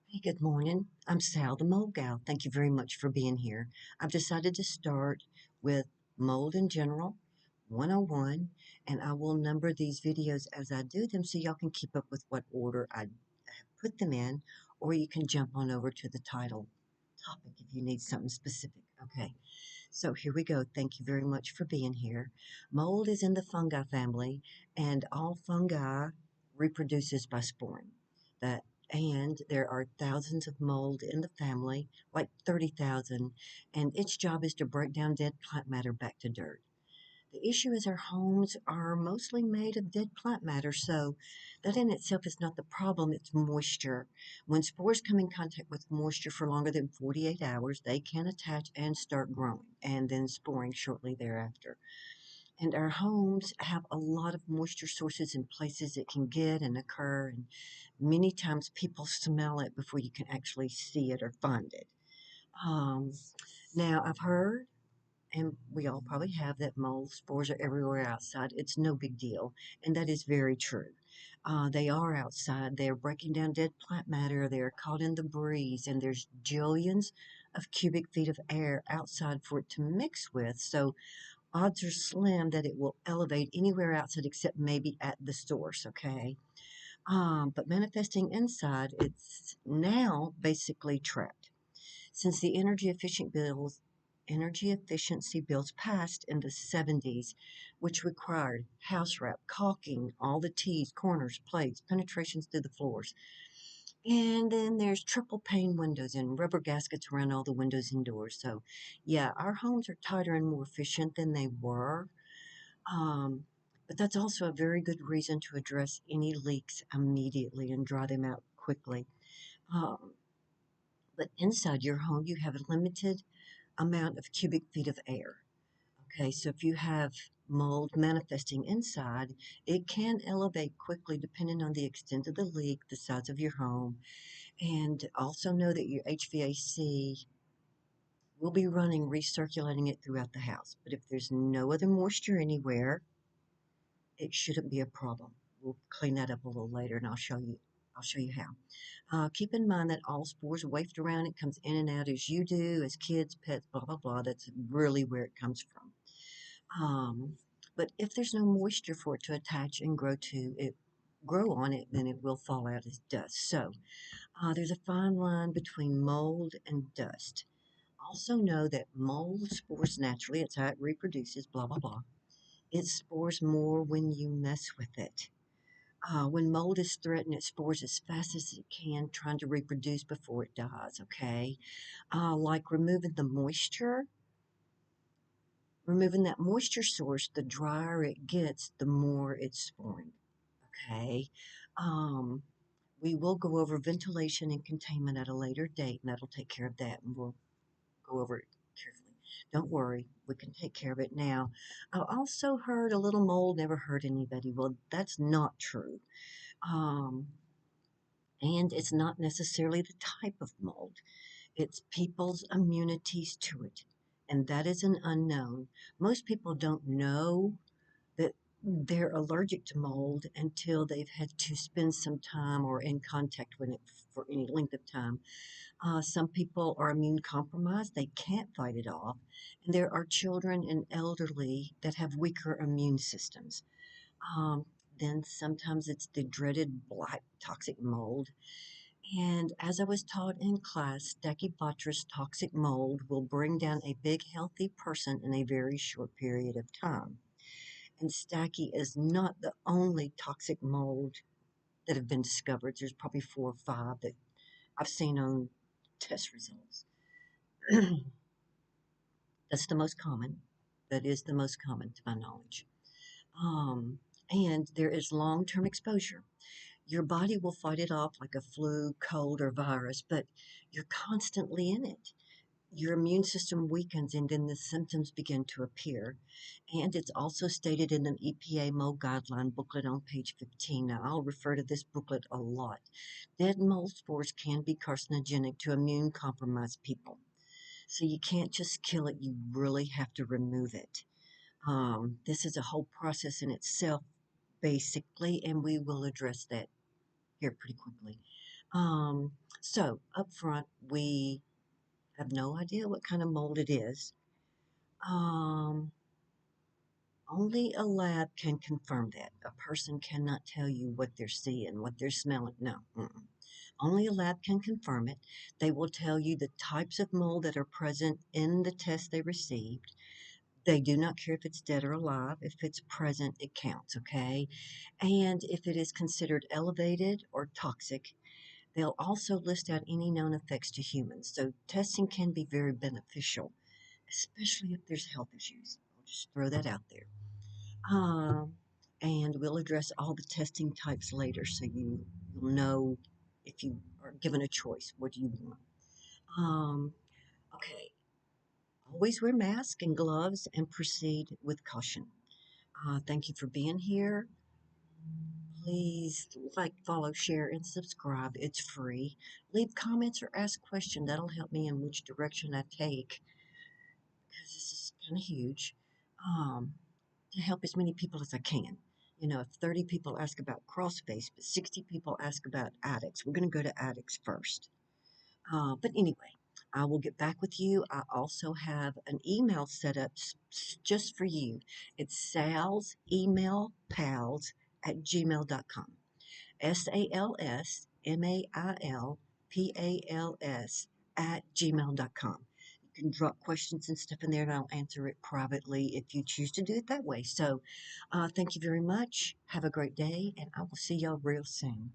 Hey, good morning. I'm Sal the Mold Gal. Thank you very much for being here. I've decided to start with mold in general, 101, and I will number these videos as I do them so y'all can keep up with what order I put them in, or you can jump on over to the title topic if you need something specific. Okay, so here we go. Thank you very much for being here. Mold is in the fungi family, and all fungi reproduces by sporing. That and there are thousands of mold in the family, like 30,000, and its job is to break down dead plant matter back to dirt. The issue is our homes are mostly made of dead plant matter, so that in itself is not the problem, it's moisture. When spores come in contact with moisture for longer than 48 hours, they can attach and start growing, and then sporing shortly thereafter. And our homes have a lot of moisture sources in places it can get and occur, and many times people smell it before you can actually see it or find it. Um, Now, I've heard and we all probably have that mold spores are everywhere outside. It's no big deal. And that is very true. They are outside. They're breaking down dead plant matter. They're caught in the breeze. And there's jillions of cubic feet of air outside for it to mix with. So odds are slim that it will elevate anywhere outside except maybe at the source, okay? But manifesting inside, it's now basically trapped. Since the energy efficiency bills passed in the 70s, which required house wrap, caulking, all the T's, corners, plates, penetrations through the floors. And then there's triple pane windows and rubber gaskets around all the windows and doors. So, yeah, our homes are tighter and more efficient than they were. Um, but that's also a very good reason to address any leaks immediately and dry them out quickly. Um, but inside your home, you have a limited amount of cubic feet of air. Okay, so if you have mold manifesting inside, it can elevate quickly depending on the extent of the leak, the size of your home, and also know that your HVAC will be running, recirculating it throughout the house. But if there's no other moisture anywhere, it shouldn't be a problem. We'll clean that up a little later, and I'll show you how. Keep in mind that all spores waft around. It comes in and out as you do, as kids, pets, blah, blah, blah. That's really where it comes from. Um, but if there's no moisture for it to attach and grow on it, then it will fall out as dust. So there's a fine line between mold and dust. Also know that mold spores naturally, it's how it reproduces, blah, blah, blah. It spores more when you mess with it. When mold is threatened, it spores as fast as it can, trying to reproduce before it dies, okay? Like removing that moisture source, the drier it gets, the more it's sporing, okay? Um, we will go over ventilation and containment at a later date, and that'll take care of that, and we'll go over it carefully. Don't worry, we can take care of it now. I also heard a little mold never hurt anybody. Well, that's not true. Um, and it's not necessarily the type of mold. It's people's immunities to it. And that is an unknown. Most people don't know that they're allergic to mold until they've had to spend some time or in contact with it for any length of time. Some people are immune compromised, they can't fight it off. And there are children and elderly that have weaker immune systems. Um, then sometimes it's the dreaded black toxic mold. And as I was taught in class, Stachybotrys toxic mold will bring down a big healthy person in a very short period of time. And Stachy is not the only toxic mold that have been discovered. There's probably 4 or 5 that I've seen on test results. That's the most common. That is the most common to my knowledge. Um, and there is long-term exposure. Your body will fight it off like a flu, cold, or virus, but you're constantly in it. Your immune system weakens and then the symptoms begin to appear. And it's also stated in an EPA mold guideline booklet on page 15. Now, I'll refer to this booklet a lot. Dead mold spores can be carcinogenic to immune compromised people. So you can't just kill it, you really have to remove it. This is a whole process in itself, basically, and we will address that here pretty quickly. Um, So up front, we have no idea what kind of mold it is. Um, Only a lab can confirm that. A person cannot tell you what they're seeing, what they're smelling. No. Mm-mm. Only a lab can confirm it. They will tell you the types of mold that are present in the test they received. They do not care if it's dead or alive. If it's present, it counts, okay? And if it is considered elevated or toxic, they'll also list out any known effects to humans. So testing can be very beneficial, especially if there's health issues. I'll just throw that out there. Um, and we'll address all the testing types later so you'll know if you are given a choice, what do you want? Okay, always wear masks and gloves and proceed with caution. Thank you for being here. Please like, follow, share, and subscribe. It's free. Leave comments or ask questions. That'll help me in which direction I take because this is kind of huge. Um, to help as many people as I can. You know, if 30 people ask about CrossFace, but 60 people ask about addicts, we're going to go to addicts first. But anyway, I will get back with you. I also have an email set up just for you. It's Sal's Email Pals at gmail.com. SALSMAILPALS at gmail.com. You can drop questions and stuff in there, and I'll answer it privately if you choose to do it that way. So, thank you very much. Have a great day, and I will see y'all real soon.